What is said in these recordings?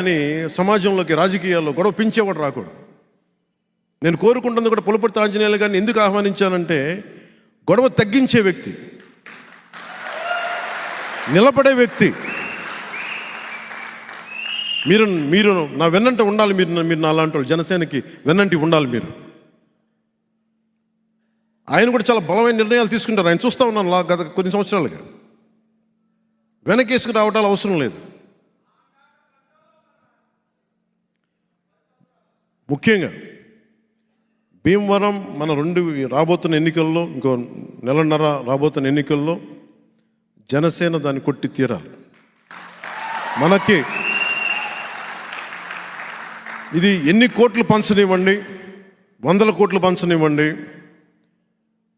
అని సమాజంలోకి రాజకీయాల్లో గొడవ పెంచేవాడు రాకూడదు. నేను కోరుకుంటుంది కూడా పులపర్తి ఆంజనేయులు గారిని ఎందుకు ఆహ్వానించానంటే, గొడవ తగ్గించే వ్యక్తి, నిలబడే వ్యక్తి. మీరు మీరు నా వెన్నంట ఉండాలి. మీరు నా లాంటి వాళ్ళు జనసేనకి వెన్నంటి ఉండాలి. మీరు ఆయన కూడా చాలా బలమైన నిర్ణయాలు తీసుకుంటారు. ఆయన చూస్తూ ఉన్నాను గత కొన్ని సంవత్సరాలుగా. వెనకేసుకు రావటాలు అవసరం లేదు. ముఖ్యంగా భీమవరం మన రాబోతున్న ఎన్నికల్లో, ఇంకో నెలన్నర రాబోతున్న ఎన్నికల్లో జనసేన దాన్ని కొట్టి తీరాలి. మనకి ఇది ఎన్ని కోట్లు పంచనివ్వండి, 100 కోట్లు పంచనివ్వండి,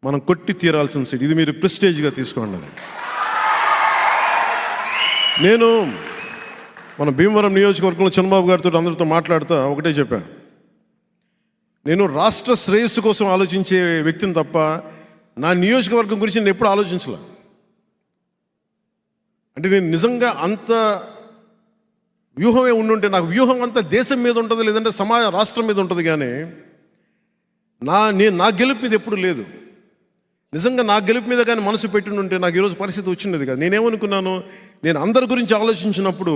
మనం కొట్టి తీరాల్సిన సీట్. ఇది మీరు ప్రెస్టేజ్గా తీసుకోండి. అది నేను మన భీమవరం నియోజకవర్గంలో చంద్రబాబు గారితో అందరితో మాట్లాడుతూ ఒకటే చెప్పాను, నేను రాష్ట్ర శ్రేయస్సు కోసం ఆలోచించే వ్యక్తిని తప్ప నా నియోజకవర్గం గురించి నేను ఎప్పుడు ఆలోచించలే. అంటే నేను నిజంగా అంత వ్యూహమే ఉండుంటే, నాకు వ్యూహం అంతా దేశం మీద ఉంటుంది, లేదంటే రాష్ట్రం మీద ఉంటుంది. కానీ నా గెలుపు మీద ఎప్పుడు లేదు. నిజంగా నా గెలుపు మీద కానీ మనసు పెట్టిండుంటే నాకు ఈరోజు పరిస్థితి వచ్చిండేది కాదు. నేనేమనుకున్నాను, నేను అందరి గురించి ఆలోచించినప్పుడు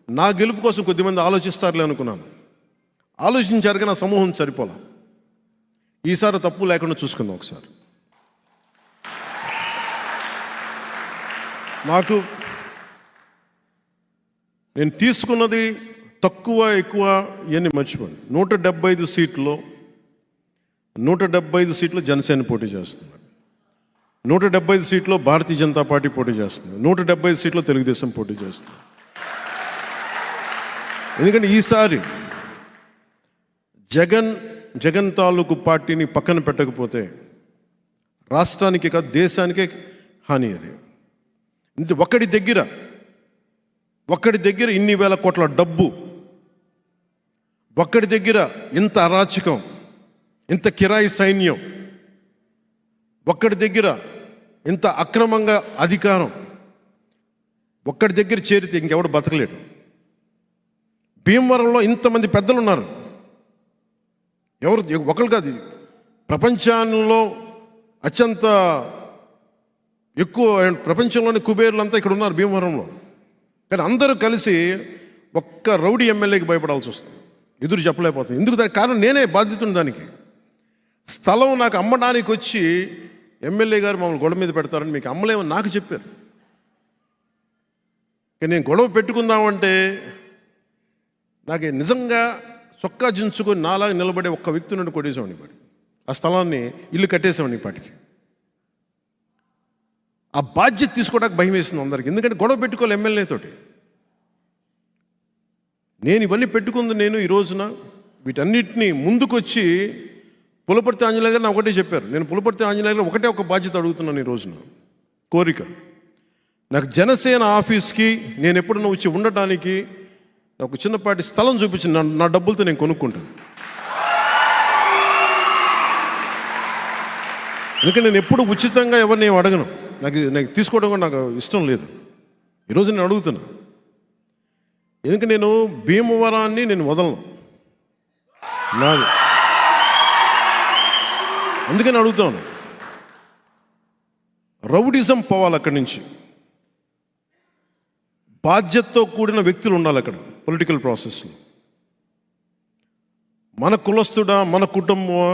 నా గెలుపు కోసం కొద్దిమంది ఆలోచిస్తారులే అనుకున్నాను. ఆలోచించారు కానీ నా సమూహం సరిపోలా. ఈసారి తప్పు లేకుండా చూసుకుందాం ఒకసారి. నేను తీసుకున్నది తక్కువ ఎక్కువ ఇవన్నీ మర్చిపోండి. 175 సీట్లు 175 సీట్లు జనసేన పోటీ చేస్తుంది, 175 సీట్లో భారతీయ జనతా పార్టీ పోటీ చేస్తుంది, 175 సీట్లో తెలుగుదేశం పోటీ చేస్తుంది. ఎందుకంటే ఈసారి జగన్ తాలూకు పార్టీని పక్కన పెట్టకపోతే రాష్ట్రానికి కాదు దేశానికే హాని. అది ఒక్కడి దగ్గర ఇన్ని వేల కోట్ల డబ్బు, ఒక్కడి దగ్గర ఇంత అరాచకం, ఇంత కిరాయి సైన్యం, ఒక్కడి దగ్గర ఇంత అక్రమంగా అధికారం, ఒక్కడి దగ్గర చేరితే ఇంకెవడు బతకలేడు. భీమవరంలో ఇంతమంది పెద్దలు ఉన్నారు. ఒకరు కాదు, ప్రపంచంలో అత్యంత ఎక్కువ ప్రపంచంలోని కుబేరులంతా ఇక్కడ ఉన్నారు భీమవరంలో. కానీ అందరూ కలిసి ఒక్క రౌడీ ఎమ్మెల్యేకి భయపడాల్సి వస్తుంది, ఎదురు చెప్పలేకపోతుంది. ఎందుకు? దానికి కారణం నేనే బాధ్యతను. దానికి స్థలం నాకు అమ్మడానికి వచ్చి ఎమ్మెల్యే గారు మమ్మల్ని గొడవ మీద పెడతారని మీకు అమ్మలేమని నాకు చెప్పారు. కానీ నేను గొడవ పెట్టుకుందామంటే నాకు నిజంగా చొక్కా జించుకొని నాలాగా నిలబడే ఒక్క వ్యక్తి నుండి కొట్టేసామని పాటి ఆ స్థలాన్ని ఇల్లు కట్టేసామని పాటికి. ఆ బాధ్యత తీసుకోవడానికి భయం వేసింది అందరికి. ఎందుకంటే గొడవ పెట్టుకోవాలి ఎమ్మెల్యేతోటి. నేను ఇవన్నీ పెట్టుకుంది. నేను ఈ రోజున వీటన్నిటినీ ముందుకొచ్చి పులపర్తి ఆంజనేయులు గారు ఒకటే చెప్పారు. నేను పులపర్తి ఆంజనేయులు గారు ఒక బాధ్యత అడుగుతున్నాను ఈ రోజున. కోరిక, నాకు జనసేన ఆఫీస్కి నేను ఎప్పుడన్నా వచ్చి ఉండటానికి ఒక చిన్నపాటి స్థలం చూపించి నా డబ్బులతో నేను కొనుక్కుంటాను. ఎందుకంటే నేను ఎప్పుడు ఉచితంగా ఎవరిని ఏం అడగను. నాకు తీసుకోవడం కూడా నాకు ఇష్టం లేదు. ఈరోజు నేను అడుగుతున్నా. ఎందుకంటే నేను భీమవరాన్ని నేను వదలను, నాది. అందుకని అడుగుతాను, రౌడిజం పోవాలి అక్కడి నుంచి. బాధ్యతతో కూడిన వ్యక్తులు ఉండాలి అక్కడ పొలిటికల్ ప్రాసెస్లో. మన కులస్తుడా, మన కుటుంబమా,